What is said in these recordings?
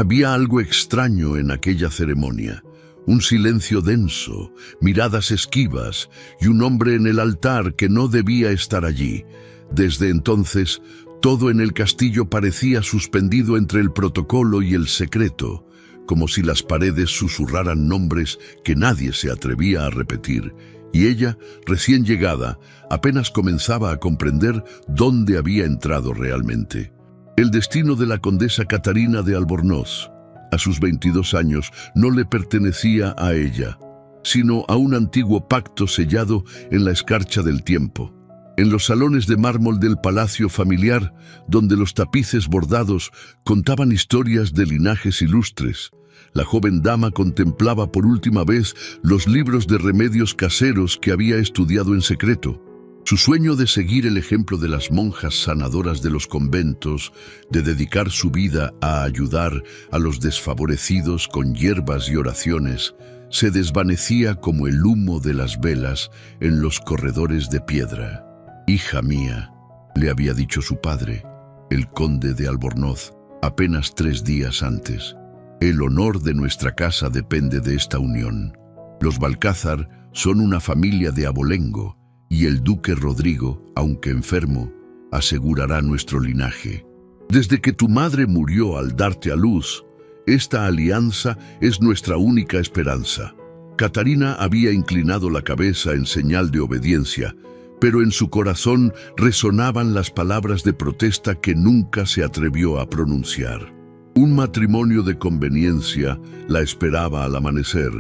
Había algo extraño en aquella ceremonia. Un silencio denso, miradas esquivas y un hombre en el altar que no debía estar allí. Desde entonces, todo en el castillo parecía suspendido entre el protocolo y el secreto, como si las paredes susurraran nombres que nadie se atrevía a repetir, y ella, recién llegada, apenas comenzaba a comprender dónde había entrado realmente. El destino de la condesa Catarina de Albornoz, a sus 22 años, no le pertenecía a ella, sino a un antiguo pacto sellado en la escarcha del tiempo. En los salones de mármol del palacio familiar, donde los tapices bordados contaban historias de linajes ilustres, la joven dama contemplaba por última vez los libros de remedios caseros que había estudiado en secreto. Su sueño de seguir el ejemplo de las monjas sanadoras de los conventos, de dedicar su vida a ayudar a los desfavorecidos con hierbas y oraciones, se desvanecía como el humo de las velas en los corredores de piedra. «Hija mía», le había dicho su padre, el conde de Albornoz, apenas 3 días antes, «el honor de nuestra casa depende de esta unión. Los Balcázar son una familia de abolengo, y el duque Rodrigo, aunque enfermo, asegurará nuestro linaje. Desde que tu madre murió al darte a luz, esta alianza es nuestra única esperanza». Catarina había inclinado la cabeza en señal de obediencia, pero en su corazón resonaban las palabras de protesta que nunca se atrevió a pronunciar. Un matrimonio de conveniencia la esperaba al amanecer,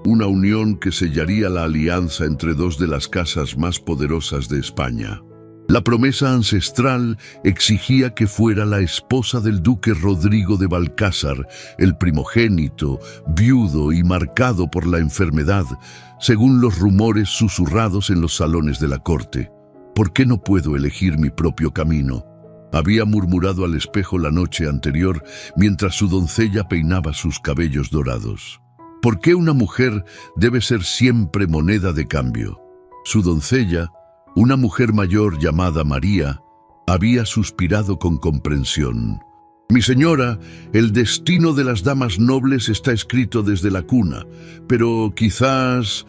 una unión que sellaría la alianza entre 2 de las casas más poderosas de España. La promesa ancestral exigía que fuera la esposa del duque Rodrigo de Balcázar, el primogénito, viudo y marcado por la enfermedad, según los rumores susurrados en los salones de la corte. «¿Por qué no puedo elegir mi propio camino?», había murmurado al espejo la noche anterior mientras su doncella peinaba sus cabellos dorados. ¿Por qué una mujer debe ser siempre moneda de cambio? Su doncella, una mujer mayor llamada María, había suspirado con comprensión. «Mi señora, el destino de las damas nobles está escrito desde la cuna, pero quizás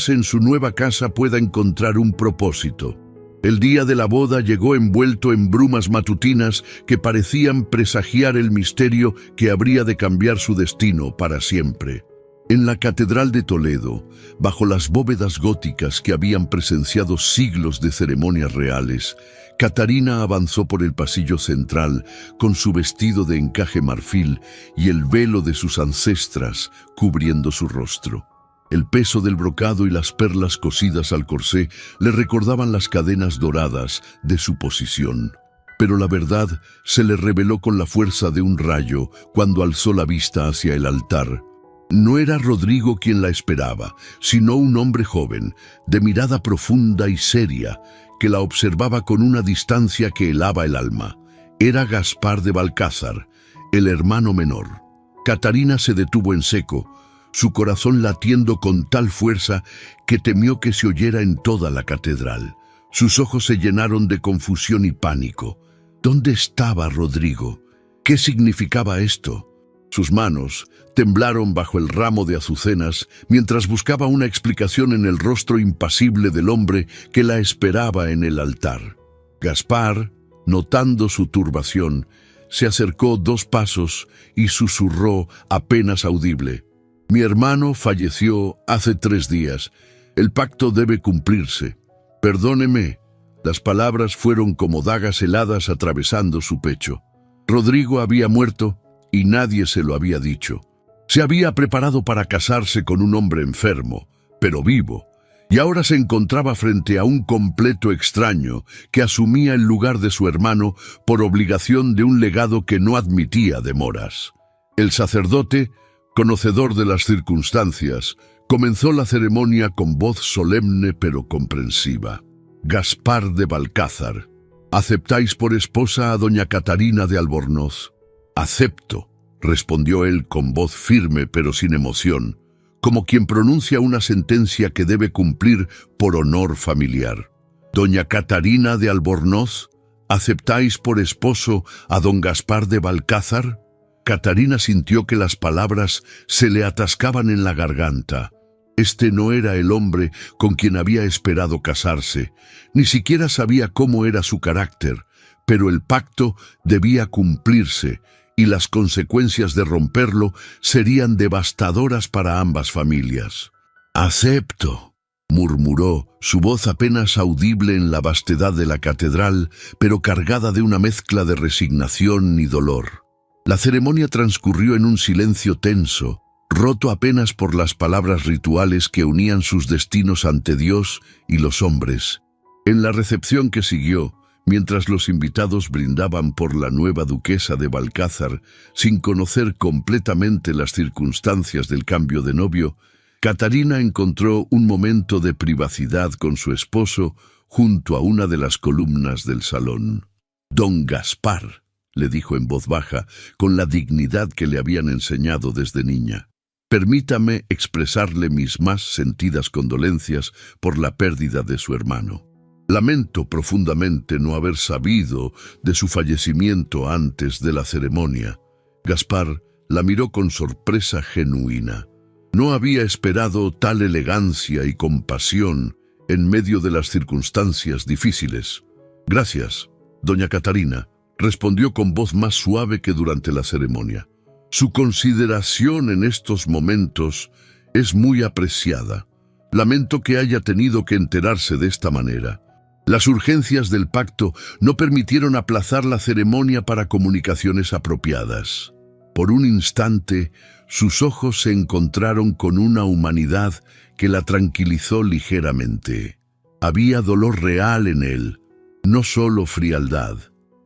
en su nueva casa pueda encontrar un propósito». El día de la boda llegó envuelto en brumas matutinas que parecían presagiar el misterio que habría de cambiar su destino para siempre. En la Catedral de Toledo, bajo las bóvedas góticas que habían presenciado siglos de ceremonias reales, Catarina avanzó por el pasillo central con su vestido de encaje marfil y el velo de sus ancestras cubriendo su rostro. El peso del brocado y las perlas cosidas al corsé le recordaban las cadenas doradas de su posición. Pero la verdad se le reveló con la fuerza de un rayo cuando alzó la vista hacia el altar. No era Rodrigo quien la esperaba, sino un hombre joven, de mirada profunda y seria, que la observaba con una distancia que helaba el alma. Era Gaspar de Balcázar, el hermano menor. Catarina se detuvo en seco, su corazón latiendo con tal fuerza que temió que se oyera en toda la catedral. Sus ojos se llenaron de confusión y pánico. ¿Dónde estaba Rodrigo? ¿Qué significaba esto? Sus manos temblaron bajo el ramo de azucenas mientras buscaba una explicación en el rostro impasible del hombre que la esperaba en el altar. Gaspar, notando su turbación, se acercó 2 pasos y susurró apenas audible: «Mi hermano falleció hace 3 días. El pacto debe cumplirse. Perdóneme». Las palabras fueron como dagas heladas atravesando su pecho. Rodrigo había muerto y nadie se lo había dicho. Se había preparado para casarse con un hombre enfermo, pero vivo, y ahora se encontraba frente a un completo extraño que asumía el lugar de su hermano por obligación de un legado que no admitía demoras. El sacerdote, conocedor de las circunstancias, comenzó la ceremonia con voz solemne pero comprensiva. «Gaspar de Balcázar, ¿aceptáis por esposa a doña Catarina de Albornoz?» «Acepto», respondió él con voz firme pero sin emoción, como quien pronuncia una sentencia que debe cumplir por honor familiar. «Doña Catarina de Albornoz, ¿aceptáis por esposo a don Gaspar de Balcázar?» Catarina sintió que las palabras se le atascaban en la garganta. Este no era el hombre con quien había esperado casarse, ni siquiera sabía cómo era su carácter, pero el pacto debía cumplirse y las consecuencias de romperlo serían devastadoras para ambas familias. «Acepto», murmuró, su voz apenas audible en la vastedad de la catedral, pero cargada de una mezcla de resignación y dolor. La ceremonia transcurrió en un silencio tenso, roto apenas por las palabras rituales que unían sus destinos ante Dios y los hombres. En la recepción que siguió, mientras los invitados brindaban por la nueva duquesa de Balcázar, sin conocer completamente las circunstancias del cambio de novio, Catarina encontró un momento de privacidad con su esposo junto a una de las columnas del salón. «Don Gaspar», le dijo en voz baja, con la dignidad que le habían enseñado desde niña, «permítame expresarle mis más sentidas condolencias por la pérdida de su hermano. Lamento profundamente no haber sabido de su fallecimiento antes de la ceremonia». Gaspar la miró con sorpresa genuina. No había esperado tal elegancia y compasión en medio de las circunstancias difíciles. «Gracias, doña Catarina», respondió con voz más suave que durante la ceremonia. «Su consideración en estos momentos es muy apreciada. Lamento que haya tenido que enterarse de esta manera. Las urgencias del pacto no permitieron aplazar la ceremonia para comunicaciones apropiadas». Por un instante, sus ojos se encontraron con una humanidad que la tranquilizó ligeramente. Había dolor real en él, no solo frialdad.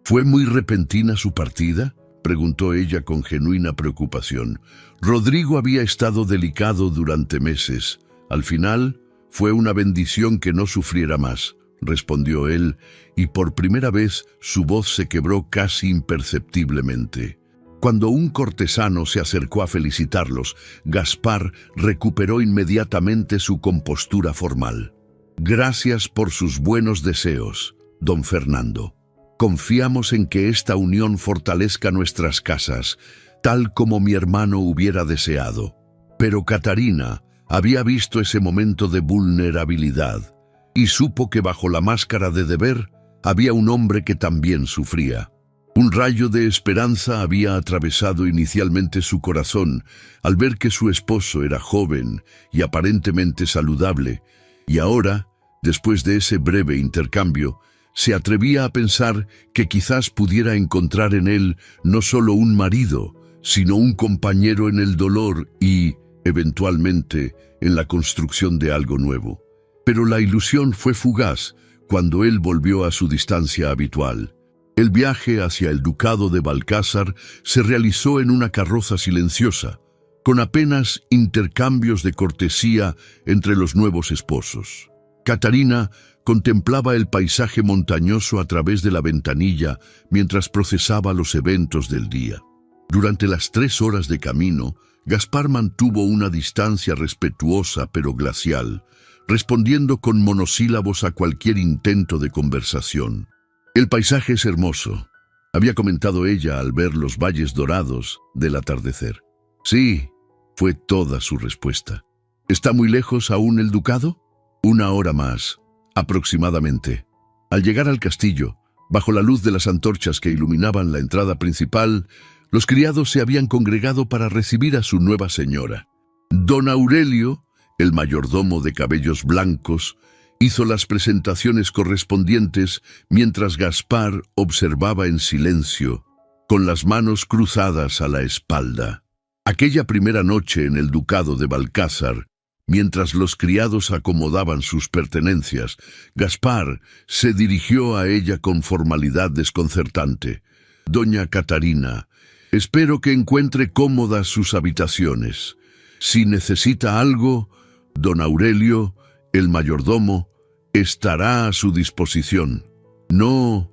«¿Fue muy repentina su partida?», preguntó ella con genuina preocupación. «Rodrigo había estado delicado durante meses. Al final, fue una bendición que no sufriera más», respondió él, y por primera vez su voz se quebró casi imperceptiblemente. Cuando un cortesano se acercó a felicitarlos, Gaspar recuperó inmediatamente su compostura formal. «Gracias por sus buenos deseos, don Fernando. Confiamos en que esta unión fortalezca nuestras casas, tal como mi hermano hubiera deseado». Pero Catarina había visto ese momento de vulnerabilidad y supo que bajo la máscara de deber había un hombre que también sufría. Un rayo de esperanza había atravesado inicialmente su corazón al ver que su esposo era joven y aparentemente saludable, y ahora, después de ese breve intercambio, se atrevía a pensar que quizás pudiera encontrar en él no solo un marido, sino un compañero en el dolor y, eventualmente, en la construcción de algo nuevo. Pero la ilusión fue fugaz cuando él volvió a su distancia habitual. El viaje hacia el ducado de Balcázar se realizó en una carroza silenciosa, con apenas intercambios de cortesía entre los nuevos esposos. Catarina contemplaba el paisaje montañoso a través de la ventanilla mientras procesaba los eventos del día. Durante las 3 horas de camino, Gaspar mantuvo una distancia respetuosa pero glacial, respondiendo con monosílabos a cualquier intento de conversación. «El paisaje es hermoso», había comentado ella al ver los valles dorados del atardecer. «Sí», fue toda su respuesta. «¿Está muy lejos aún el ducado?» «1 hora más, aproximadamente». Al llegar al castillo, bajo la luz de las antorchas que iluminaban la entrada principal, los criados se habían congregado para recibir a su nueva señora. Don Aurelio, el mayordomo de cabellos blancos, hizo las presentaciones correspondientes mientras Gaspar observaba en silencio, con las manos cruzadas a la espalda. Aquella primera noche en el ducado de Balcázar, mientras los criados acomodaban sus pertenencias, Gaspar se dirigió a ella con formalidad desconcertante. «Doña Catarina, espero que encuentre cómodas sus habitaciones. Si necesita algo, don Aurelio, el mayordomo, estará a su disposición». «¿No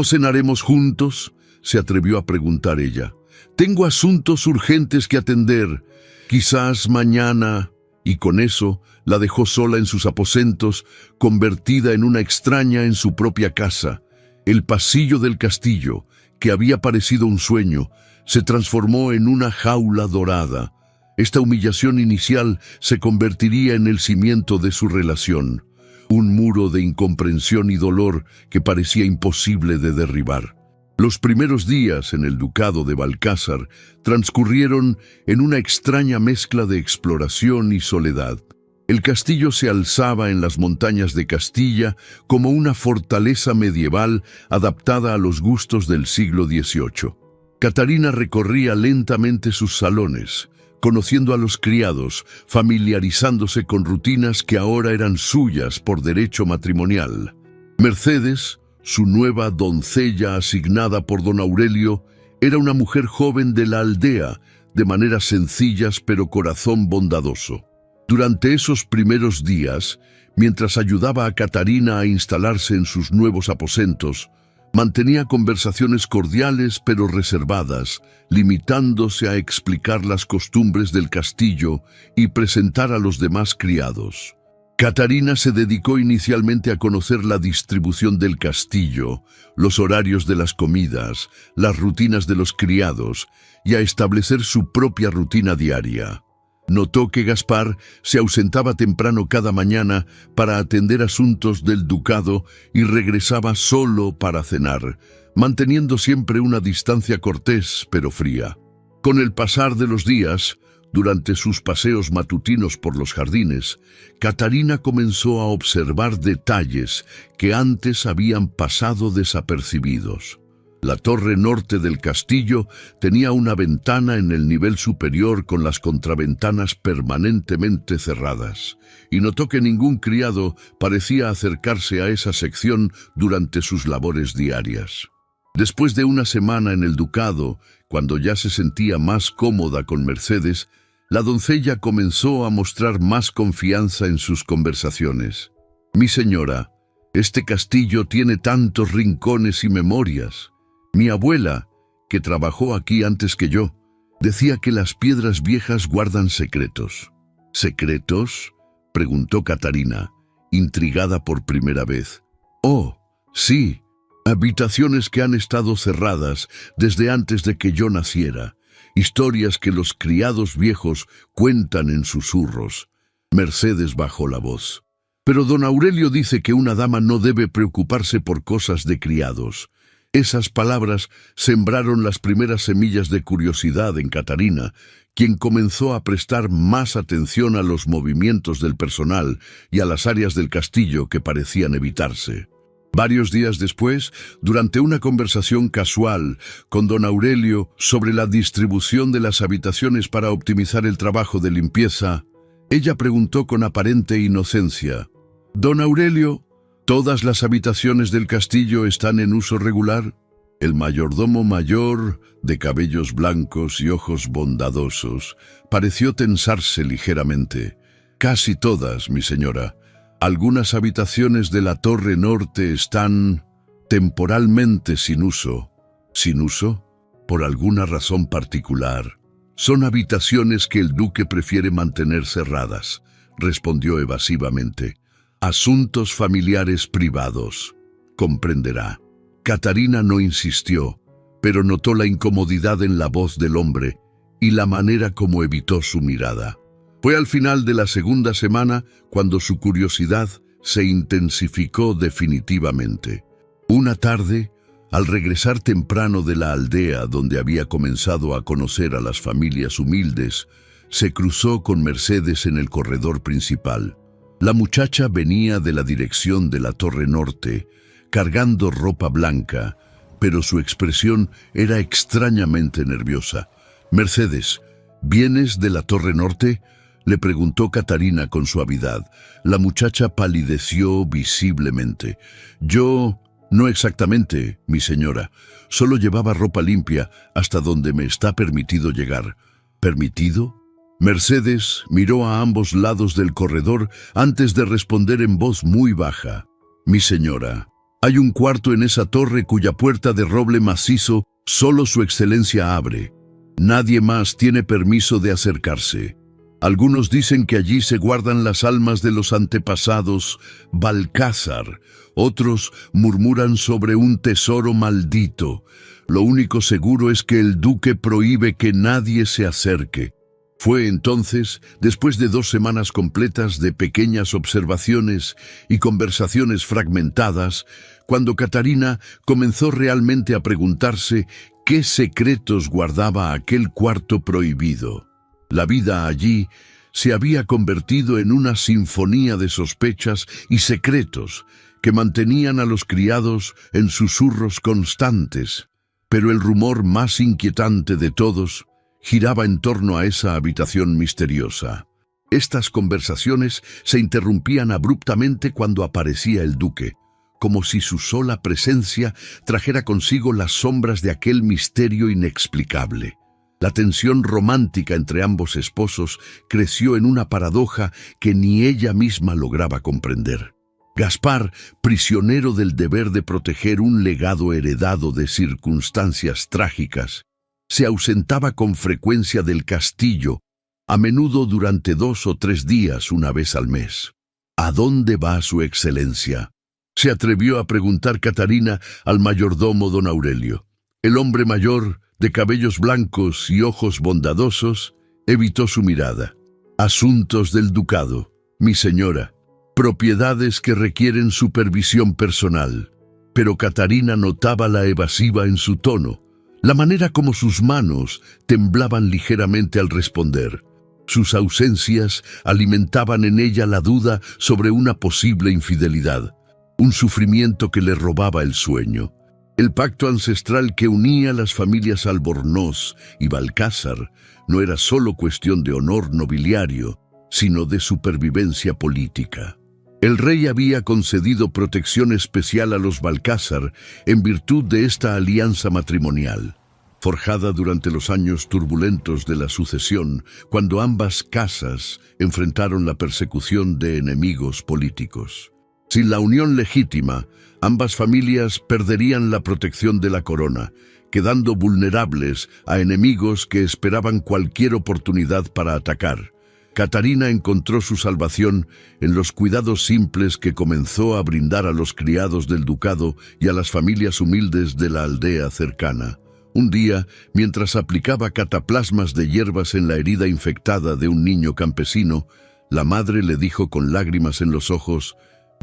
cenaremos juntos?», se atrevió a preguntar ella. «Tengo asuntos urgentes que atender. Quizás mañana». Y con eso la dejó sola en sus aposentos, convertida en una extraña en su propia casa. El pasillo del castillo, que había parecido un sueño, se transformó en una jaula dorada. Esta humillación inicial se convertiría en el cimiento de su relación, un muro de incomprensión y dolor que parecía imposible de derribar. Los primeros días en el ducado de Balcázar transcurrieron en una extraña mezcla de exploración y soledad. El castillo se alzaba en las montañas de Castilla como una fortaleza medieval adaptada a los gustos del siglo XVIII. Catarina recorría lentamente sus salones, conociendo a los criados, familiarizándose con rutinas que ahora eran suyas por derecho matrimonial. Mercedes, su nueva doncella asignada por don Aurelio, era una mujer joven de la aldea, de maneras sencillas pero corazón bondadoso. Durante esos primeros días, mientras ayudaba a Catarina a instalarse en sus nuevos aposentos, mantenía conversaciones cordiales pero reservadas, limitándose a explicar las costumbres del castillo y presentar a los demás criados. Catarina se dedicó inicialmente a conocer la distribución del castillo, los horarios de las comidas, las rutinas de los criados y a establecer su propia rutina diaria. Notó que Gaspar se ausentaba temprano cada mañana para atender asuntos del ducado y regresaba solo para cenar, manteniendo siempre una distancia cortés pero fría. Con el pasar de los días, durante sus paseos matutinos por los jardines, Catarina comenzó a observar detalles que antes habían pasado desapercibidos. La torre norte del castillo tenía una ventana en el nivel superior con las contraventanas permanentemente cerradas, y notó que ningún criado parecía acercarse a esa sección durante sus labores diarias. Después de una semana en el ducado, cuando ya se sentía más cómoda con Mercedes, la doncella comenzó a mostrar más confianza en sus conversaciones. «Mi señora, este castillo tiene tantos rincones y memorias. Mi abuela, que trabajó aquí antes que yo, decía que las piedras viejas guardan secretos». «¿Secretos?», preguntó Catarina, intrigada por primera vez. «Oh, sí, habitaciones que han estado cerradas desde antes de que yo naciera, historias que los criados viejos cuentan en susurros». Mercedes bajó la voz. «Pero don Aurelio dice que una dama no debe preocuparse por cosas de criados». Esas palabras sembraron las primeras semillas de curiosidad en Catarina, quien comenzó a prestar más atención a los movimientos del personal y a las áreas del castillo que parecían evitarse. Varios días después, durante una conversación casual con don Aurelio sobre la distribución de las habitaciones para optimizar el trabajo de limpieza, ella preguntó con aparente inocencia: «Don Aurelio, ¿todas las habitaciones del castillo están en uso regular?». El mayordomo mayor, de cabellos blancos y ojos bondadosos, pareció tensarse ligeramente. «Casi todas, mi señora. Algunas habitaciones de la torre norte están temporalmente sin uso». «¿Sin uso? ¿Por alguna razón particular?». «Son habitaciones que el duque prefiere mantener cerradas», respondió evasivamente. «Asuntos familiares privados. Comprenderá». Catarina no insistió, pero notó la incomodidad en la voz del hombre y la manera como evitó su mirada. Fue al final de la segunda semana cuando su curiosidad se intensificó definitivamente. Una tarde, al regresar temprano de la aldea donde había comenzado a conocer a las familias humildes, se cruzó con Mercedes en el corredor principal. La muchacha venía de la dirección de la torre norte, cargando ropa blanca, pero su expresión era extrañamente nerviosa. «Mercedes, ¿vienes de la torre norte?», le preguntó Catarina con suavidad. La muchacha palideció visiblemente. «Yo, no exactamente, mi señora. Solo llevaba ropa limpia hasta donde me está permitido llegar». «¿Permitido?». Mercedes miró a ambos lados del corredor antes de responder en voz muy baja. «Mi señora, hay un cuarto en esa torre cuya puerta de roble macizo solo su excelencia abre. Nadie más tiene permiso de acercarse. Algunos dicen que allí se guardan las almas de los antepasados Balcázar. Otros murmuran sobre un tesoro maldito. Lo único seguro es que el duque prohíbe que nadie se acerque. Fue entonces, después de 2 semanas completas de pequeñas observaciones y conversaciones fragmentadas, cuando Catarina comenzó realmente a preguntarse qué secretos guardaba aquel cuarto prohibido. La vida allí se había convertido en una sinfonía de sospechas y secretos que mantenían a los criados en susurros constantes. Pero el rumor más inquietante de todos giraba en torno a esa habitación misteriosa. Estas conversaciones se interrumpían abruptamente cuando aparecía el duque, como si su sola presencia trajera consigo las sombras de aquel misterio inexplicable. La tensión romántica entre ambos esposos creció en una paradoja que ni ella misma lograba comprender. Gaspar, prisionero del deber de proteger un legado heredado de circunstancias trágicas, se ausentaba con frecuencia del castillo, a menudo durante 2 o 3 días una vez al mes. ¿A dónde va su excelencia?, se atrevió a preguntar Catarina al mayordomo don Aurelio. El hombre mayor, de cabellos blancos y ojos bondadosos, evitó su mirada. Asuntos del ducado, mi señora, propiedades que requieren supervisión personal. Pero Catarina notaba la evasiva en su tono, la manera como sus manos temblaban ligeramente al responder. Sus ausencias alimentaban en ella la duda sobre una posible infidelidad, un sufrimiento que le robaba el sueño. El pacto ancestral que unía las familias Albornoz y Balcázar no era solo cuestión de honor nobiliario, sino de supervivencia política. El rey había concedido protección especial a los Balcázar en virtud de esta alianza matrimonial, forjada durante los años turbulentos de la sucesión, cuando ambas casas enfrentaron la persecución de enemigos políticos. Sin la unión legítima, ambas familias perderían la protección de la corona, quedando vulnerables a enemigos que esperaban cualquier oportunidad para atacar. Catarina encontró su salvación en los cuidados simples que comenzó a brindar a los criados del ducado y a las familias humildes de la aldea cercana. Un día, mientras aplicaba cataplasmas de hierbas en la herida infectada de un niño campesino, la madre le dijo con lágrimas en los ojos: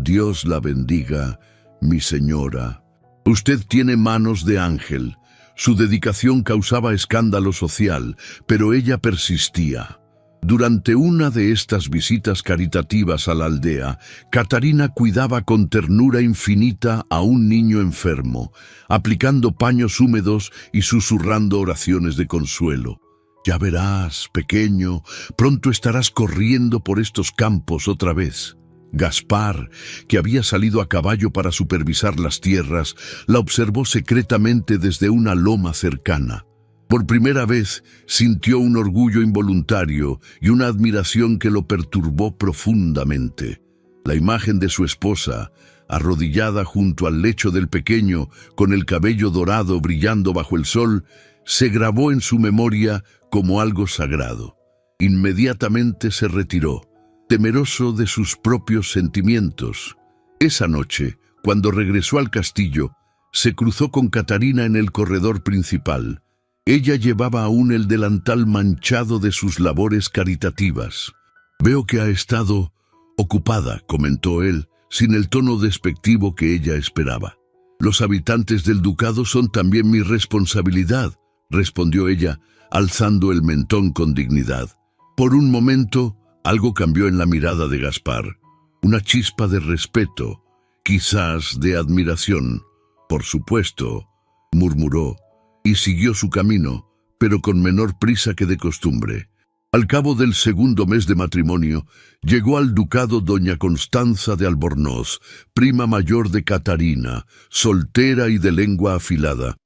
«Dios la bendiga, mi señora. Usted tiene manos de ángel». Su dedicación causaba escándalo social, pero ella persistía. Durante una de estas visitas caritativas a la aldea, Catarina cuidaba con ternura infinita a un niño enfermo, aplicando paños húmedos y susurrando oraciones de consuelo. «Ya verás, pequeño, pronto estarás corriendo por estos campos otra vez». Gaspar, que había salido a caballo para supervisar las tierras, la observó secretamente desde una loma cercana. Por primera vez sintió un orgullo involuntario y una admiración que lo perturbó profundamente. La imagen de su esposa, arrodillada junto al lecho del pequeño, con el cabello dorado brillando bajo el sol, se grabó en su memoria como algo sagrado. Inmediatamente se retiró, temeroso de sus propios sentimientos. Esa noche, cuando regresó al castillo, se cruzó con Catarina en el corredor principal. Ella llevaba aún el delantal manchado de sus labores caritativas. «Veo que ha estado ocupada», comentó él, sin el tono despectivo que ella esperaba. «Los habitantes del ducado son también mi responsabilidad», respondió ella, alzando el mentón con dignidad. Por un momento, algo cambió en la mirada de Gaspar. Una chispa de respeto, quizás de admiración. «Por supuesto», murmuró, y siguió su camino, pero con menor prisa que de costumbre. Al cabo del 2.º mes de matrimonio, llegó al ducado doña Constanza de Albornoz, prima mayor de Catarina, soltera y de lengua afilada.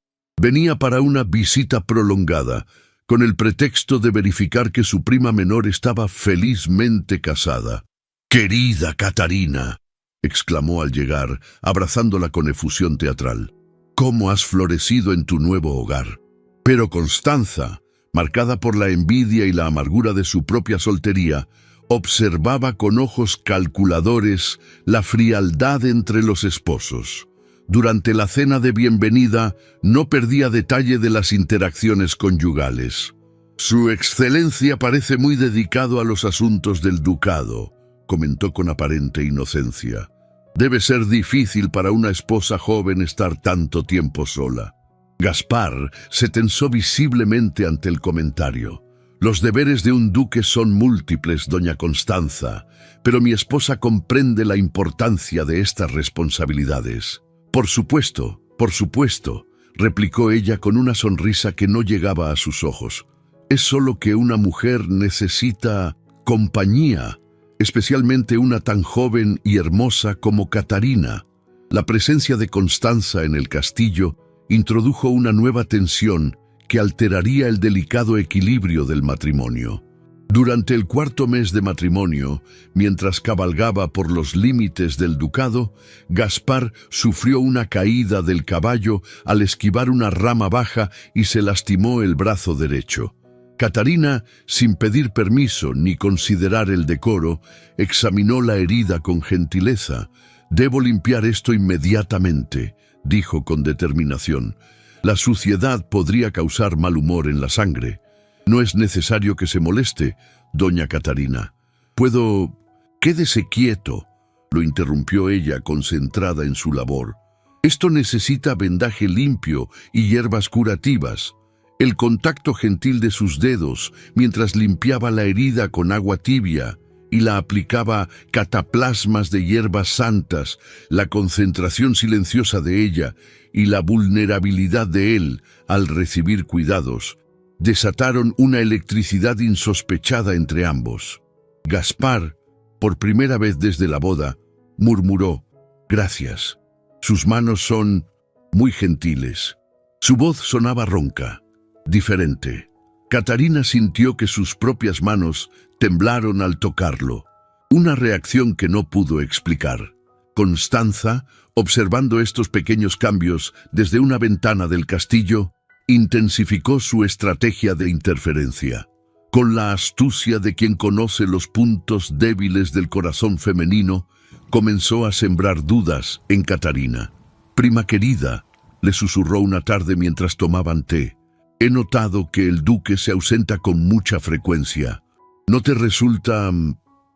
Venía para una visita prolongada, con el pretexto de verificar que su prima menor estaba felizmente casada. «Querida Catarina», exclamó al llegar, abrazándola con efusión teatral, «¿cómo has florecido en tu nuevo hogar?». Pero Constanza, marcada por la envidia y la amargura de su propia soltería, observaba con ojos calculadores la frialdad entre los esposos. Durante la cena de bienvenida no perdía detalle de las interacciones conyugales. «Su excelencia parece muy dedicado a los asuntos del ducado», comentó con aparente inocencia. «Debe ser difícil para una esposa joven estar tanto tiempo sola». Gaspar se tensó visiblemente ante el comentario. «Los deberes de un duque son múltiples, doña Constanza, pero mi esposa comprende la importancia de estas responsabilidades». Por supuesto», replicó ella con una sonrisa que no llegaba a sus ojos. «Es solo que una mujer necesita compañía, especialmente una tan joven y hermosa como Catarina». La presencia de Constanza en el castillo introdujo una nueva tensión que alteraría el delicado equilibrio del matrimonio. Durante el 4.º mes de matrimonio, mientras cabalgaba por los límites del ducado, Gaspar sufrió una caída del caballo al esquivar una rama baja y se lastimó el brazo derecho. Catarina, sin pedir permiso ni considerar el decoro, examinó la herida con gentileza. «Debo limpiar esto inmediatamente», dijo con determinación. «La suciedad podría causar mal humor en la sangre». «No es necesario que se moleste, doña Catarina. Puedo...» «Quédese quieto», lo interrumpió ella concentrada en su labor. «Esto necesita vendaje limpio y hierbas curativas». El contacto gentil de sus dedos mientras limpiaba la herida con agua tibia y la aplicaba cataplasmas de hierbas santas, la concentración silenciosa de ella y la vulnerabilidad de él al recibir cuidados, desataron una electricidad insospechada entre ambos. Gaspar, por primera vez desde la boda, murmuró: «Gracias. Sus manos son muy gentiles». Su voz sonaba ronca, diferente. Catarina sintió que sus propias manos temblaron al tocarlo, una reacción que no pudo explicar. Constanza, observando estos pequeños cambios desde una ventana del castillo, intensificó su estrategia de interferencia. Con la astucia de quien conoce los puntos débiles del corazón femenino, comenzó a sembrar dudas en Catarina. «Prima querida», le susurró una tarde mientras tomaban té, «he notado que el duque se ausenta con mucha frecuencia. ¿No te resulta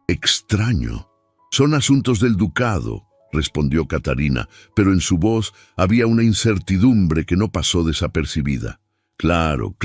extraño?» «Son asuntos del ducado», respondió Catarina, pero en su voz había una incertidumbre que no pasó desapercibida. «Claro,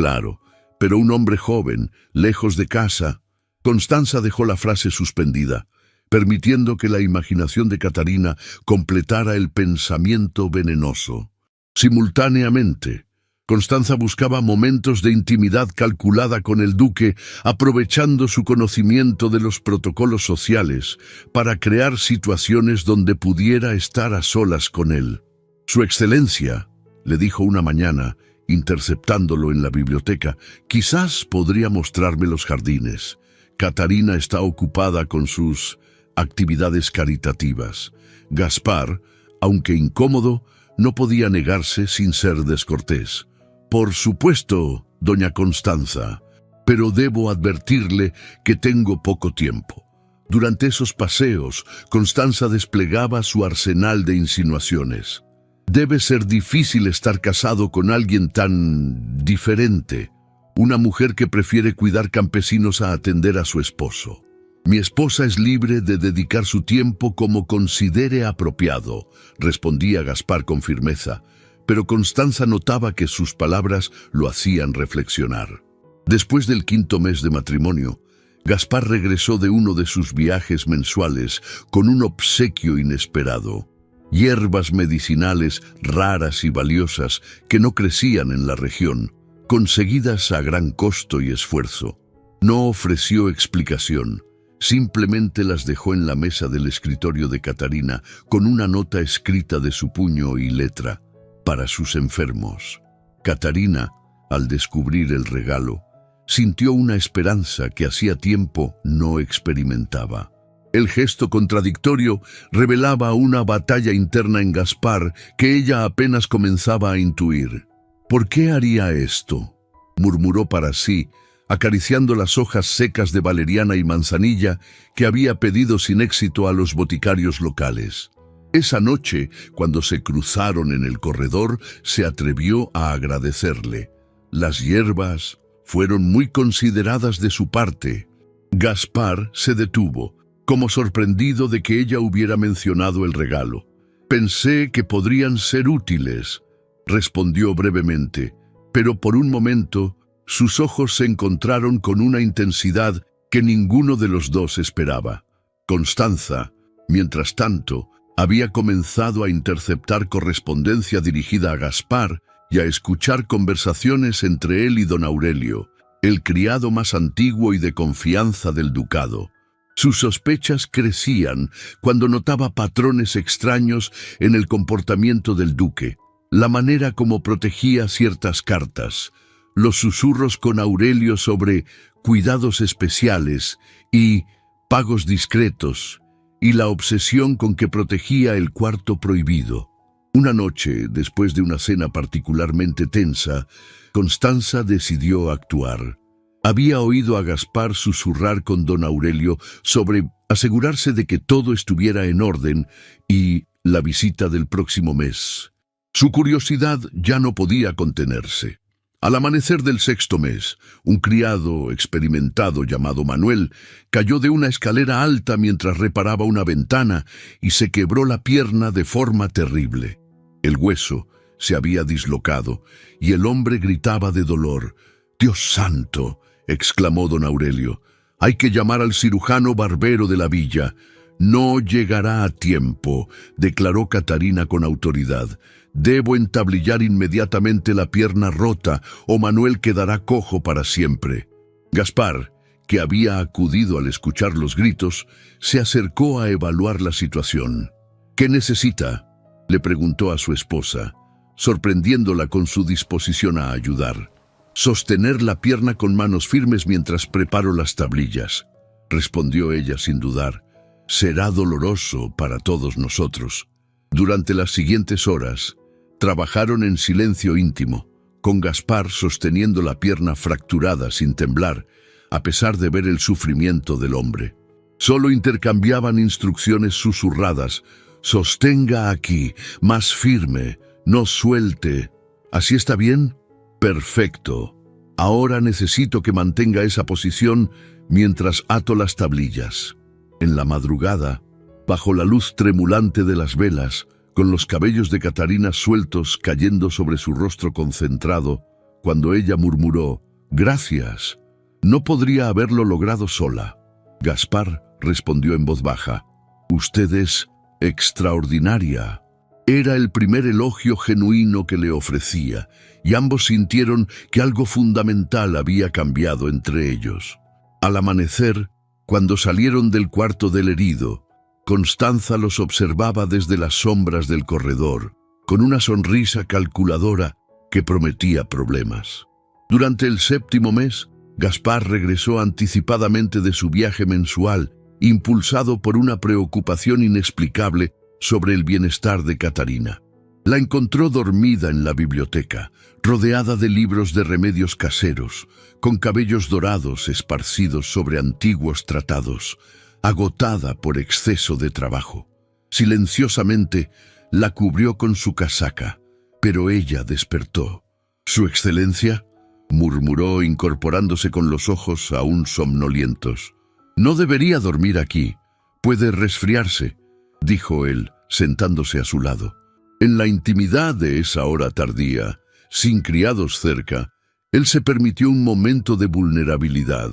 pero un hombre joven, lejos de casa». Constanza dejó la frase suspendida, permitiendo que la imaginación de Catarina completara el pensamiento venenoso. Simultáneamente, Constanza buscaba momentos de intimidad calculada con el duque, aprovechando su conocimiento de los protocolos sociales para crear situaciones donde pudiera estar a solas con él. «Su excelencia», le dijo una mañana, interceptándolo en la biblioteca, «quizás podría mostrarme los jardines. Catarina está ocupada con sus actividades caritativas». Gaspar, aunque incómodo, no podía negarse sin ser descortés. «Por supuesto, doña Constanza, pero debo advertirle que tengo poco tiempo». Durante esos paseos, Constanza desplegaba su arsenal de insinuaciones. «Debe ser difícil estar casado con alguien tan diferente. Una mujer que prefiere cuidar campesinos a atender a su esposo. Mi esposa es libre de dedicar su tiempo como considere apropiado», respondía Gaspar con firmeza, pero Constanza notaba que sus palabras lo hacían reflexionar. Después del 5.º mes de matrimonio, Gaspar regresó de uno de sus viajes mensuales con un obsequio inesperado: hierbas medicinales raras y valiosas que no crecían en la región, conseguidas a gran costo y esfuerzo. No ofreció explicación. Simplemente las dejó en la mesa del escritorio de Catarina con una nota escrita de su puño y letra: «Para sus enfermos». Catarina, al descubrir el regalo, sintió una esperanza que hacía tiempo no experimentaba. El gesto contradictorio revelaba una batalla interna en Gaspar que ella apenas comenzaba a intuir. «¿Por qué haría esto?», murmuró para sí, acariciando las hojas secas de valeriana y manzanilla que había pedido sin éxito a los boticarios locales. Esa noche, cuando se cruzaron en el corredor, se atrevió a agradecerle. Las hierbas fueron muy consideradas de su parte. Gaspar se detuvo, como sorprendido de que ella hubiera mencionado el regalo. «Pensé que podrían ser útiles», respondió brevemente, pero por un momento sus ojos se encontraron con una intensidad que ninguno de los dos esperaba. Constanza, mientras tanto, había comenzado a interceptar correspondencia dirigida a Gaspar y a escuchar conversaciones entre él y don Aurelio, el criado más antiguo y de confianza del ducado. Sus sospechas crecían cuando notaba patrones extraños en el comportamiento del duque, la manera como protegía ciertas cartas, los susurros con Aurelio sobre cuidados especiales y pagos discretos, y la obsesión con que protegía el cuarto prohibido. Una noche, después de una cena particularmente tensa, Constanza decidió actuar. Había oído a Gaspar susurrar con don Aurelio sobre asegurarse de que todo estuviera en orden y la visita del próximo mes. Su curiosidad ya no podía contenerse. Al amanecer del sexto mes, un criado experimentado llamado Manuel cayó de una escalera alta mientras reparaba una ventana y se quebró la pierna de forma terrible. El hueso se había dislocado y el hombre gritaba de dolor. «¡Dios santo!», exclamó don Aurelio. «Hay que llamar al cirujano barbero de la villa». «No llegará a tiempo», declaró Catarina con autoridad. «Debo entablillar inmediatamente la pierna rota o Manuel quedará cojo para siempre». Gaspar, que había acudido al escuchar los gritos, se acercó a evaluar la situación. «¿Qué necesita?», le preguntó a su esposa, sorprendiéndola con su disposición a ayudar. «Sostener la pierna con manos firmes mientras preparo las tablillas», respondió ella sin dudar. «Será doloroso para todos nosotros». Durante las siguientes horas, trabajaron en silencio íntimo, con Gaspar sosteniendo la pierna fracturada sin temblar, a pesar de ver el sufrimiento del hombre. Solo intercambiaban instrucciones susurradas. «Sostenga aquí, más firme, no suelte». «¿Así está bien?». «Perfecto. Ahora necesito que mantenga esa posición mientras ato las tablillas». En la madrugada, bajo la luz tremulante de las velas, con los cabellos de Catarina sueltos cayendo sobre su rostro concentrado, cuando ella murmuró: «Gracias. No podría haberlo logrado sola». Gaspar respondió en voz baja: «Usted es extraordinaria». Era el primer elogio genuino que le ofrecía, y ambos sintieron que algo fundamental había cambiado entre ellos. Al amanecer, cuando salieron del cuarto del herido, Constanza los observaba desde las sombras del corredor, con una sonrisa calculadora que prometía problemas. Durante el séptimo mes, Gaspar regresó anticipadamente de su viaje mensual, impulsado por una preocupación inexplicable sobre el bienestar de Catarina. La encontró dormida en la biblioteca, rodeada de libros de remedios caseros, con cabellos dorados esparcidos sobre antiguos tratados, agotada por exceso de trabajo. Silenciosamente la cubrió con su casaca, pero ella despertó. «¿Su excelencia?», murmuró incorporándose con los ojos aún somnolientos. «No debería dormir aquí. Puede resfriarse», dijo él, sentándose a su lado. En la intimidad de esa hora tardía, sin criados cerca, él se permitió un momento de vulnerabilidad.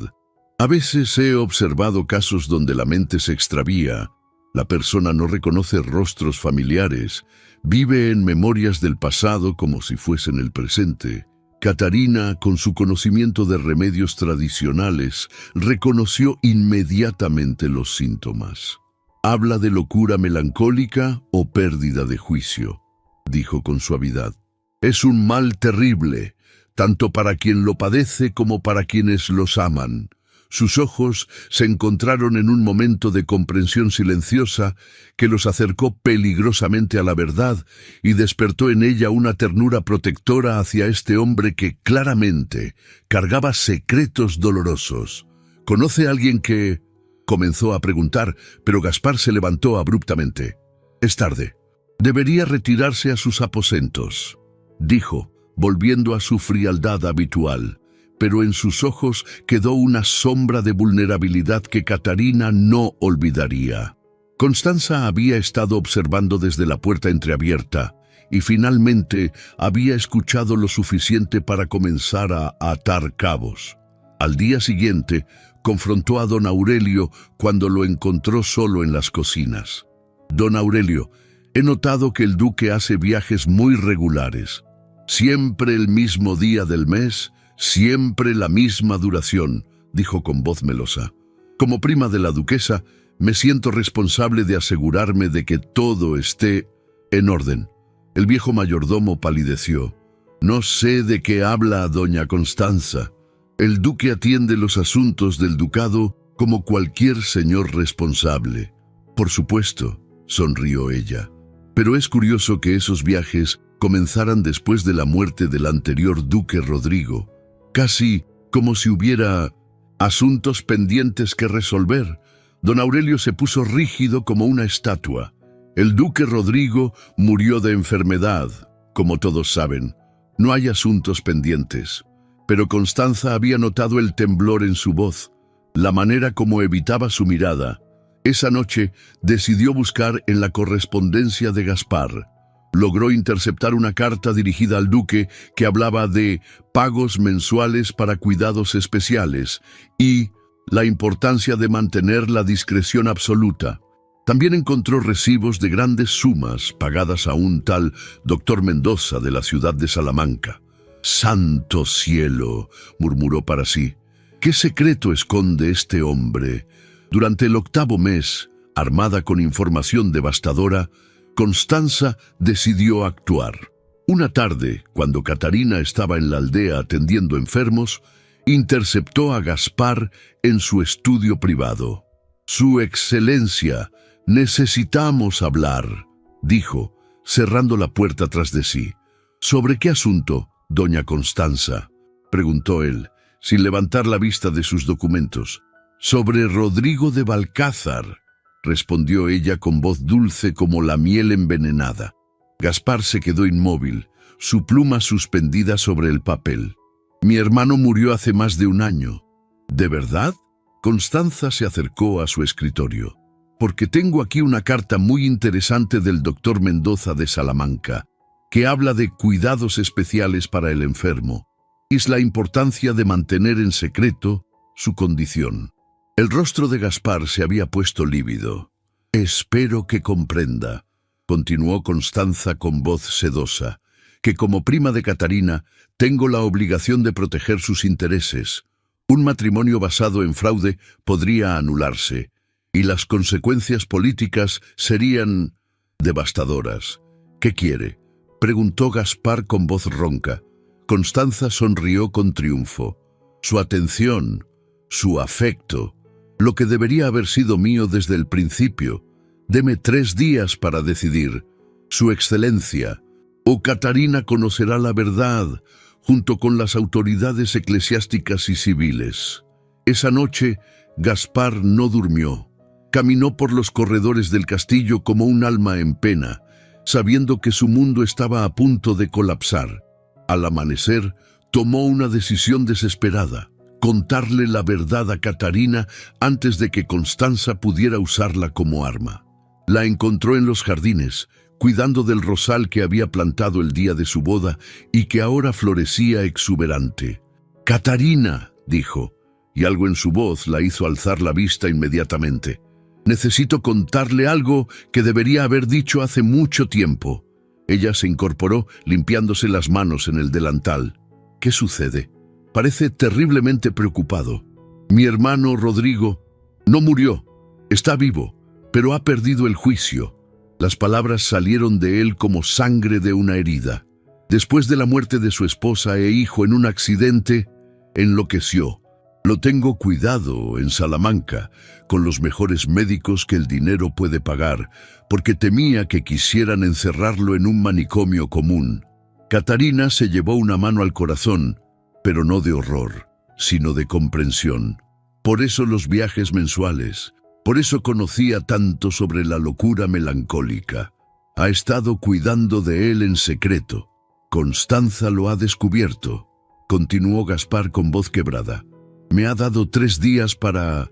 A veces he observado casos donde la mente se extravía, la persona no reconoce rostros familiares, vive en memorias del pasado como si fuesen el presente. Catarina, con su conocimiento de remedios tradicionales, reconoció inmediatamente los síntomas. «Habla de locura melancólica o pérdida de juicio», dijo con suavidad. «Es un mal terrible, tanto para quien lo padece como para quienes los aman». Sus ojos se encontraron en un momento de comprensión silenciosa que los acercó peligrosamente a la verdad y despertó en ella una ternura protectora hacia este hombre que claramente cargaba secretos dolorosos. «¿Conoce a alguien que...?» comenzó a preguntar, pero Gaspar se levantó abruptamente. Es tarde. Debería retirarse a sus aposentos, dijo, volviendo a su frialdad habitual, pero en sus ojos quedó una sombra de vulnerabilidad que Catarina no olvidaría. Constanza había estado observando desde la puerta entreabierta y finalmente había escuchado lo suficiente para comenzar a atar cabos. Al día siguiente, confrontó a don Aurelio cuando lo encontró solo en las cocinas. Don Aurelio, he notado que el duque hace viajes muy regulares. Siempre el mismo día del mes, siempre la misma duración, dijo con voz melosa. Como prima de la duquesa, me siento responsable de asegurarme de que todo esté en orden. El viejo mayordomo palideció. No sé de qué habla doña Constanza. El duque atiende los asuntos del ducado como cualquier señor responsable. Por supuesto, sonrió ella. Pero es curioso que esos viajes comenzaran después de la muerte del anterior duque Rodrigo, casi como si hubiera asuntos pendientes que resolver. Don Aurelio se puso rígido como una estatua. El duque Rodrigo murió de enfermedad, como todos saben. No hay asuntos pendientes. Pero Constanza había notado el temblor en su voz, la manera como evitaba su mirada. Esa noche decidió buscar en la correspondencia de Gaspar. Logró interceptar una carta dirigida al duque que hablaba de pagos mensuales para cuidados especiales y la importancia de mantener la discreción absoluta. También encontró recibos de grandes sumas pagadas a un tal doctor Mendoza de la ciudad de Salamanca. «Santo cielo», murmuró para sí, «¿qué secreto esconde este hombre?». Durante el 8º mes, armada con información devastadora, Constanza decidió actuar. Una tarde, cuando Catarina estaba en la aldea atendiendo enfermos, interceptó a Gaspar en su estudio privado. «Su excelencia, necesitamos hablar», dijo, cerrando la puerta tras de sí. «¿Sobre qué asunto, doña Constanza?», preguntó él, sin levantar la vista de sus documentos. «Sobre Rodrigo de Balcázar», respondió ella con voz dulce como la miel envenenada. Gaspar se quedó inmóvil, su pluma suspendida sobre el papel. «Mi hermano murió hace más de un año». «¿De verdad?». Constanza se acercó a su escritorio. «Porque tengo aquí una carta muy interesante del doctor Mendoza de Salamanca, que habla de cuidados especiales para el enfermo. Es la importancia de mantener en secreto su condición». El rostro de Gaspar se había puesto lívido. «Espero que comprenda», continuó Constanza con voz sedosa, «que como prima de Catarina tengo la obligación de proteger sus intereses. Un matrimonio basado en fraude podría anularse, y las consecuencias políticas serían devastadoras. ¿Qué quiere?», preguntó Gaspar con voz ronca. Constanza sonrió con triunfo. Su atención, su afecto, lo que debería haber sido mío desde el principio. Deme 3 días para decidir. Su excelencia, o Catarina conocerá la verdad, junto con las autoridades eclesiásticas y civiles. Esa noche, Gaspar no durmió. Caminó por los corredores del castillo como un alma en pena, sabiendo que su mundo estaba a punto de colapsar. Al amanecer, tomó una decisión desesperada: contarle la verdad a Catarina antes de que Constanza pudiera usarla como arma. La encontró en los jardines, cuidando del rosal que había plantado el día de su boda y que ahora florecía exuberante. «Catarina», dijo, y algo en su voz la hizo alzar la vista inmediatamente. «Necesito contarle algo que debería haber dicho hace mucho tiempo». Ella se incorporó, limpiándose las manos en el delantal. «¿Qué sucede?». Parece terriblemente preocupado. «Mi hermano Rodrigo no murió, está vivo, pero ha perdido el juicio». Las palabras salieron de él como sangre de una herida. Después de la muerte de su esposa e hijo en un accidente, enloqueció. «Lo tengo cuidado en Salamanca, con los mejores médicos que el dinero puede pagar, porque temía que quisieran encerrarlo en un manicomio común». Catarina se llevó una mano al corazón, pero no de horror, sino de comprensión. Por eso los viajes mensuales, por eso conocía tanto sobre la locura melancólica. Ha estado cuidando de él en secreto. Constanza lo ha descubierto, continuó Gaspar con voz quebrada. Me ha dado 3 días para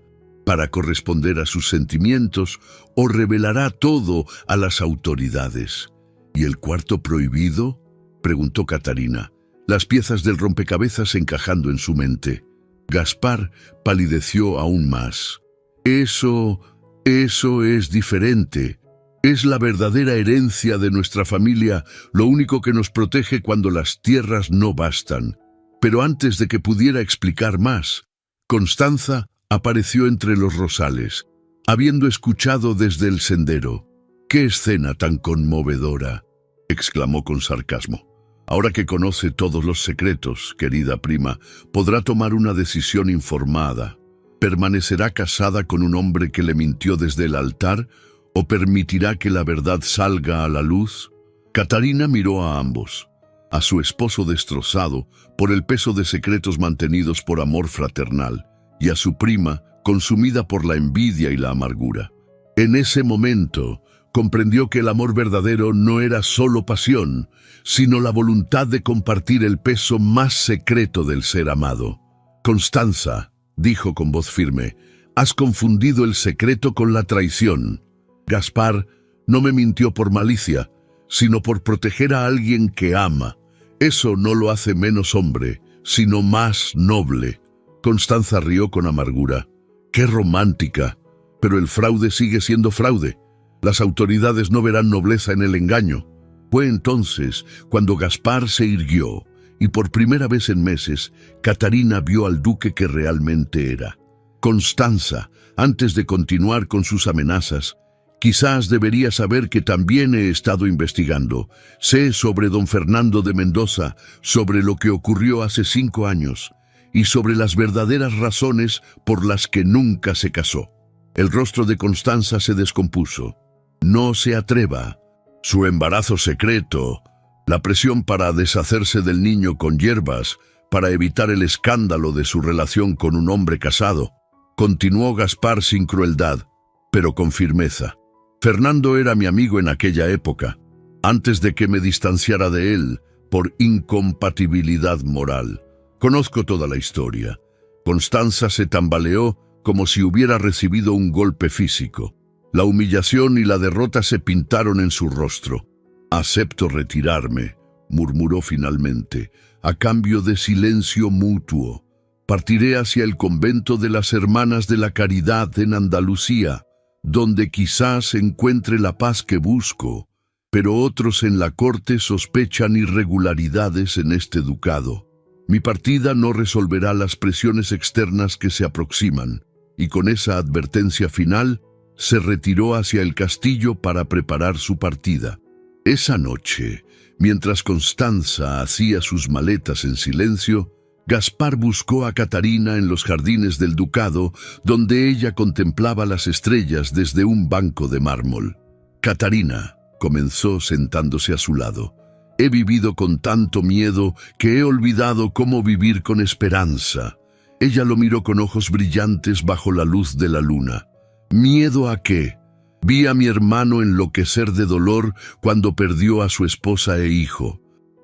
corresponder a sus sentimientos o revelará todo a las autoridades. ¿Y el cuarto prohibido?, preguntó Catarina, las piezas del rompecabezas encajando en su mente. Gaspar palideció aún más. Eso es diferente. Es la verdadera herencia de nuestra familia, lo único que nos protege cuando las tierras no bastan. Pero antes de que pudiera explicar más, Constanza apareció entre los rosales, habiendo escuchado desde el sendero. ¡Qué escena tan conmovedora!, exclamó con sarcasmo. Ahora que conoce todos los secretos, querida prima, podrá tomar una decisión informada. ¿Permanecerá casada con un hombre que le mintió desde el altar o permitirá que la verdad salga a la luz? Catarina miró a ambos, a su esposo destrozado por el peso de secretos mantenidos por amor fraternal, y a su prima consumida por la envidia y la amargura. En ese momento comprendió que el amor verdadero no era solo pasión, sino la voluntad de compartir el peso más secreto del ser amado. Constanza, dijo con voz firme, has confundido el secreto con la traición. Gaspar no me mintió por malicia, sino por proteger a alguien que ama. Eso no lo hace menos hombre, sino más noble. Constanza rió con amargura. ¡Qué romántica! Pero el fraude sigue siendo fraude. Las autoridades no verán nobleza en el engaño. Fue entonces cuando Gaspar se irguió, y por primera vez en meses, Catarina vio al duque que realmente era. Constanza, antes de continuar con sus amenazas, quizás debería saber que también he estado investigando. Sé sobre don Fernando de Mendoza, sobre lo que ocurrió hace 5 años, y sobre las verdaderas razones por las que nunca se casó. El rostro de Constanza se descompuso. No se atreva. Su embarazo secreto, la presión para deshacerse del niño con hierbas, para evitar el escándalo de su relación con un hombre casado. Continuó Gaspar sin crueldad, pero con firmeza. Fernando era mi amigo en aquella época, antes de que me distanciara de él por incompatibilidad moral. Conozco toda la historia. Constanza se tambaleó como si hubiera recibido un golpe físico. La humillación y la derrota se pintaron en su rostro. Acepto retirarme, murmuró finalmente, a cambio de silencio mutuo. Partiré hacia el convento de las Hermanas de la Caridad en Andalucía, donde quizás encuentre la paz que busco, pero otros en la corte sospechan irregularidades en este ducado. Mi partida no resolverá las presiones externas que se aproximan, y con esa advertencia final, se retiró hacia el castillo para preparar su partida. Esa noche, mientras Constanza hacía sus maletas en silencio, Gaspar buscó a Catarina en los jardines del ducado, donde ella contemplaba las estrellas desde un banco de mármol. Catarina, comenzó sentándose a su lado, he vivido con tanto miedo que he olvidado cómo vivir con esperanza. Ella lo miró con ojos brillantes bajo la luz de la luna. ¿Miedo a qué? Vi a mi hermano enloquecer de dolor cuando perdió a su esposa e hijo.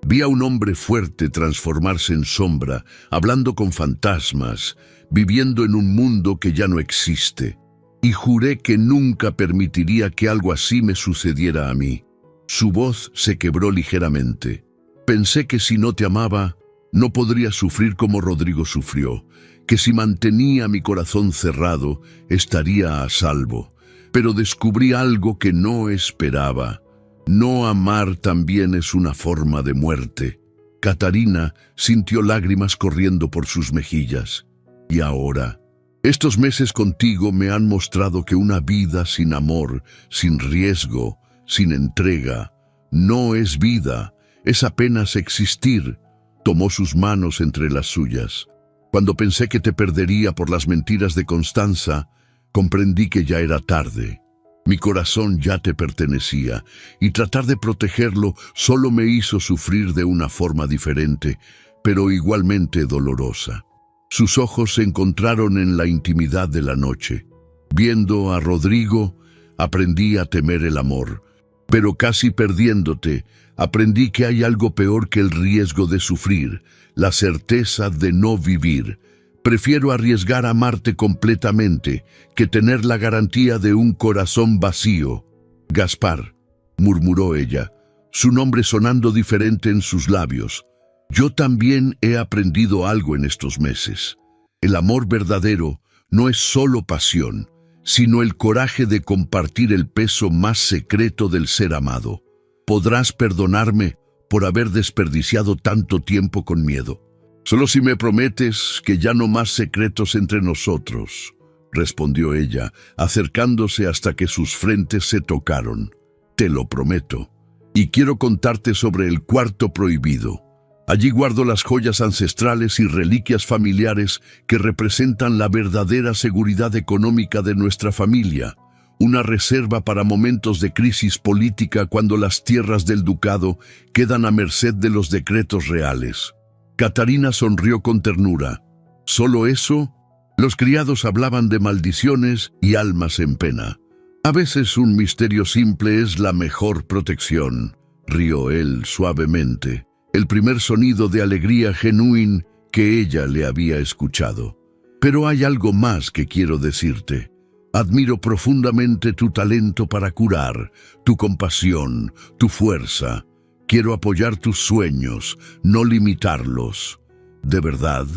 Vi a un hombre fuerte transformarse en sombra, hablando con fantasmas, viviendo en un mundo que ya no existe. Y juré que nunca permitiría que algo así me sucediera a mí. Su voz se quebró ligeramente. Pensé que si no te amaba, no podría sufrir como Rodrigo sufrió, que si mantenía mi corazón cerrado, estaría a salvo. Pero descubrí algo que no esperaba. No amar también es una forma de muerte. Catarina sintió lágrimas corriendo por sus mejillas. Y ahora, estos meses contigo me han mostrado que una vida sin amor, sin riesgo, sin entrega, no es vida, es apenas existir. Tomó sus manos entre las suyas. Cuando pensé que te perdería por las mentiras de Constanza, comprendí que ya era tarde. Mi corazón ya te pertenecía, y tratar de protegerlo solo me hizo sufrir de una forma diferente, pero igualmente dolorosa. Sus ojos se encontraron en la intimidad de la noche. Viendo a Rodrigo, aprendí a temer el amor. Pero casi perdiéndote, aprendí que hay algo peor que el riesgo de sufrir, la certeza de no vivir. Prefiero arriesgar a amarte completamente que tener la garantía de un corazón vacío. Gaspar, murmuró ella, su nombre sonando diferente en sus labios. Yo también he aprendido algo en estos meses. El amor verdadero no es solo pasión, sino el coraje de compartir el peso más secreto del ser amado. Podrás perdonarme por haber desperdiciado tanto tiempo con miedo. Solo si me prometes que ya no más secretos entre nosotros, respondió ella, acercándose hasta que sus frentes se tocaron. Te lo prometo. Y quiero contarte sobre el cuarto prohibido. Allí guardo las joyas ancestrales y reliquias familiares que representan la verdadera seguridad económica de nuestra familia, una reserva para momentos de crisis política cuando las tierras del ducado quedan a merced de los decretos reales. Catarina sonrió con ternura. ¿Solo eso? Los criados hablaban de maldiciones y almas en pena. A veces un misterio simple es la mejor protección, rió él suavemente, el primer sonido de alegría genuina que ella le había escuchado. Pero hay algo más que quiero decirte. Admiro profundamente tu talento para curar, tu compasión, tu fuerza. Quiero apoyar tus sueños, no limitarlos. ¿De verdad?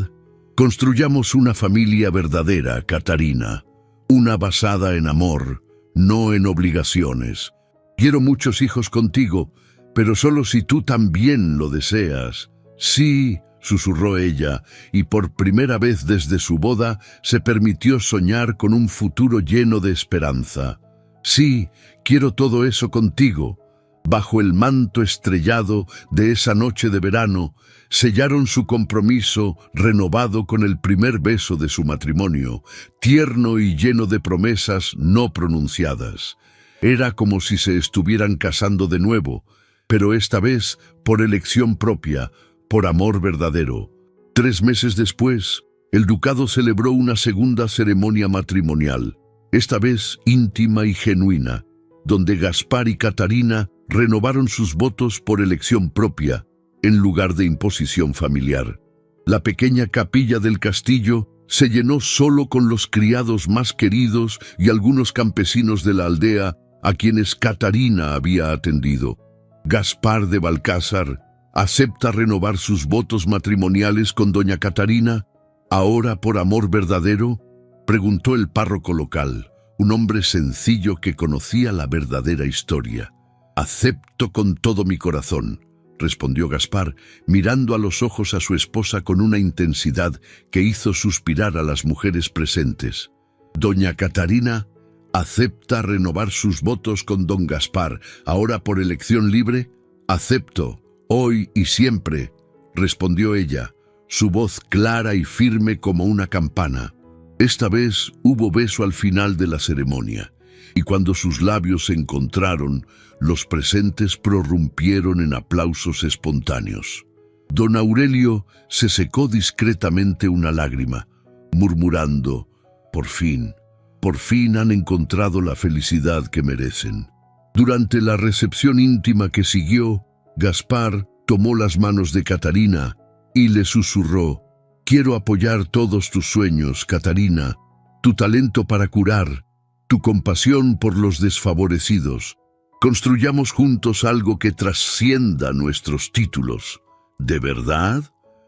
Construyamos una familia verdadera, Catarina. Una basada en amor, no en obligaciones. Quiero muchos hijos contigo, pero solo si tú también lo deseas. Sí, susurró ella, y por primera vez desde su boda se permitió soñar con un futuro lleno de esperanza. Sí, quiero todo eso contigo. Bajo el manto estrellado de esa noche de verano, sellaron su compromiso renovado con el primer beso de su matrimonio, tierno y lleno de promesas no pronunciadas. Era como si se estuvieran casando de nuevo, pero esta vez por elección propia, por amor verdadero. 3 meses después, el ducado celebró una segunda ceremonia matrimonial, esta vez íntima y genuina, donde Gaspar y Catarina renovaron sus votos por elección propia, en lugar de imposición familiar. La pequeña capilla del castillo se llenó solo con los criados más queridos y algunos campesinos de la aldea a quienes Catarina había atendido. Gaspar de Balcázar acepta renovar sus votos matrimoniales con doña Catarina, ahora por amor verdadero, preguntó el párroco local, un hombre sencillo que conocía la verdadera historia. Acepto con todo mi corazón, respondió Gaspar, mirando a los ojos a su esposa con una intensidad que hizo suspirar a las mujeres presentes. Doña Catarina acepta renovar sus votos con don Gaspar, ahora por elección libre. Acepto, hoy y siempre, respondió ella, su voz clara y firme como una campana. Esta vez hubo beso al final de la ceremonia, y cuando sus labios se encontraron, los presentes prorrumpieron en aplausos espontáneos. Don Aurelio se secó discretamente una lágrima, murmurando, por fin han encontrado la felicidad que merecen. Durante la recepción íntima que siguió, Gaspar tomó las manos de Catarina y le susurró, quiero apoyar todos tus sueños, Catarina, tu talento para curar, tu compasión por los desfavorecidos. Construyamos juntos algo que trascienda nuestros títulos. ¿De verdad?,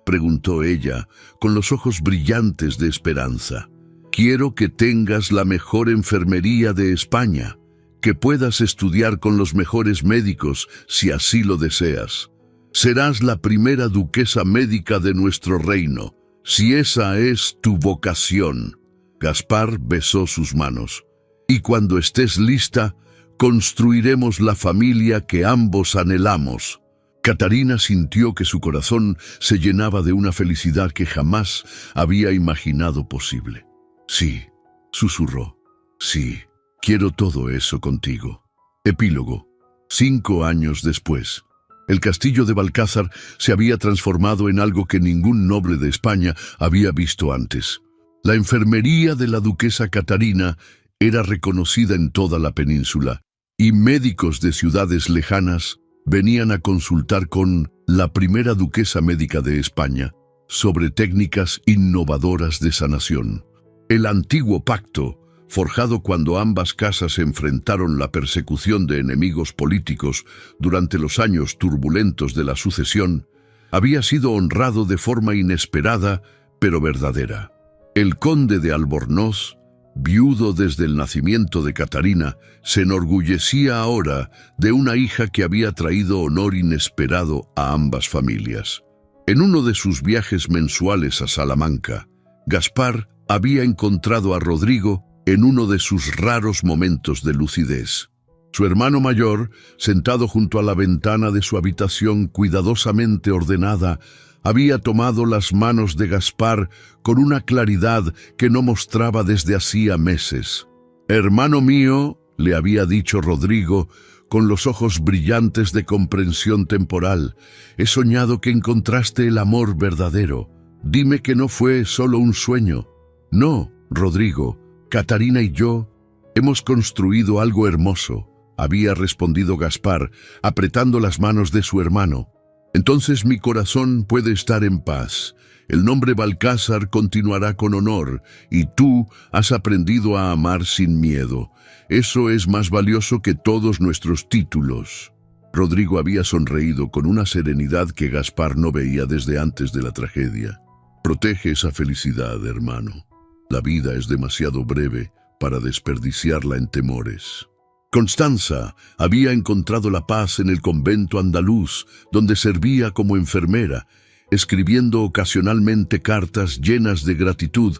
preguntó ella, con los ojos brillantes de esperanza. Quiero que tengas la mejor enfermería de España, que puedas estudiar con los mejores médicos si así lo deseas. Serás la primera duquesa médica de nuestro reino, si esa es tu vocación. Gaspar besó sus manos. Y cuando estés lista, construiremos la familia que ambos anhelamos. Catarina sintió que su corazón se llenaba de una felicidad que jamás había imaginado posible. Sí, susurró. Sí, quiero todo eso contigo. Epílogo. 5 años después. El castillo de Balcázar se había transformado en algo que ningún noble de España había visto antes. La enfermería de la duquesa Catarina era reconocida en toda la península, y médicos de ciudades lejanas venían a consultar con la primera duquesa médica de España sobre técnicas innovadoras de sanación. El antiguo pacto, forjado cuando ambas casas enfrentaron la persecución de enemigos políticos durante los años turbulentos de la sucesión, había sido honrado de forma inesperada pero verdadera. El conde de Albornoz, viudo desde el nacimiento de Catarina, se enorgullecía ahora de una hija que había traído honor inesperado a ambas familias. En uno de sus viajes mensuales a Salamanca, Gaspar había encontrado a Rodrigo en uno de sus raros momentos de lucidez. Su hermano mayor, sentado junto a la ventana de su habitación cuidadosamente ordenada, había tomado las manos de Gaspar con una claridad que no mostraba desde hacía meses. «Hermano mío», le había dicho Rodrigo, con los ojos brillantes de comprensión temporal, «he soñado que encontraste el amor verdadero. Dime que no fue solo un sueño». «No, Rodrigo, Catarina y yo hemos construido algo hermoso», había respondido Gaspar, apretando las manos de su hermano. «Entonces mi corazón puede estar en paz. El nombre Balcázar continuará con honor, y tú has aprendido a amar sin miedo. Eso es más valioso que todos nuestros títulos». Rodrigo había sonreído con una serenidad que Gaspar no veía desde antes de la tragedia. «Protege esa felicidad, hermano. La vida es demasiado breve para desperdiciarla en temores». Constanza había encontrado la paz en el convento andaluz, donde servía como enfermera, escribiendo ocasionalmente cartas llenas de gratitud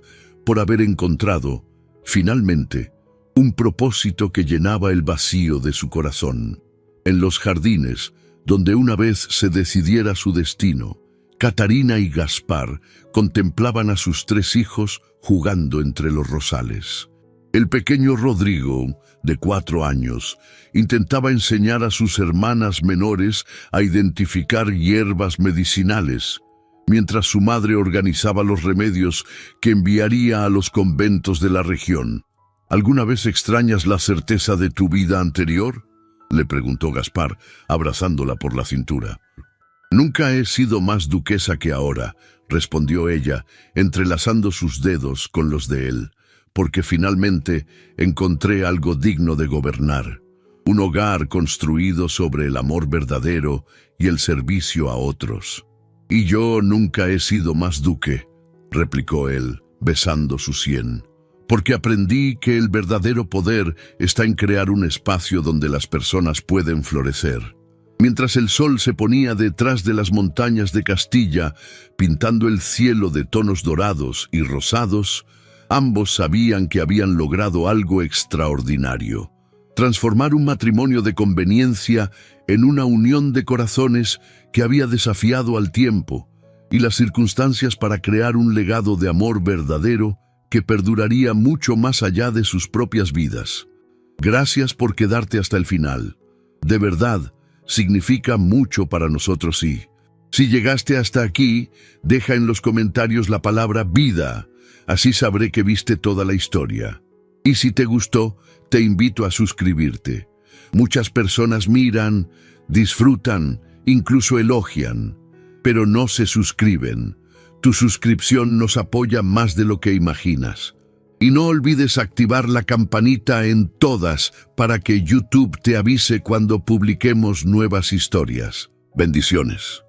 por haber encontrado, finalmente, un propósito que llenaba el vacío de su corazón. En los jardines, donde una vez se decidiera su destino, Catarina y Gaspar contemplaban a sus 3 hijos jugando entre los rosales. El pequeño Rodrigo, de 4 años, intentaba enseñar a sus hermanas menores a identificar hierbas medicinales, mientras su madre organizaba los remedios que enviaría a los conventos de la región. «¿Alguna vez extrañas la certeza de tu vida anterior?», le preguntó Gaspar, abrazándola por la cintura. «Nunca he sido más duquesa que ahora», respondió ella, entrelazando sus dedos con los de él, «porque finalmente encontré algo digno de gobernar, un hogar construido sobre el amor verdadero y el servicio a otros». «Y yo nunca he sido más duque», replicó él, besando su sien, «porque aprendí que el verdadero poder está en crear un espacio donde las personas pueden florecer». Mientras el sol se ponía detrás de las montañas de Castilla, pintando el cielo de tonos dorados y rosados, ambos sabían que habían logrado algo extraordinario: transformar un matrimonio de conveniencia en una unión de corazones que había desafiado al tiempo y las circunstancias para crear un legado de amor verdadero que perduraría mucho más allá de sus propias vidas. Gracias por quedarte hasta el final. De verdad, significa mucho para nosotros y, si llegaste hasta aquí, deja en los comentarios la palabra vida. Así sabré que viste toda la historia. Y si te gustó, te invito a suscribirte. Muchas personas miran, disfrutan, incluso elogian, pero no se suscriben. Tu suscripción nos apoya más de lo que imaginas. Y no olvides activar la campanita en todas para que YouTube te avise cuando publiquemos nuevas historias. Bendiciones.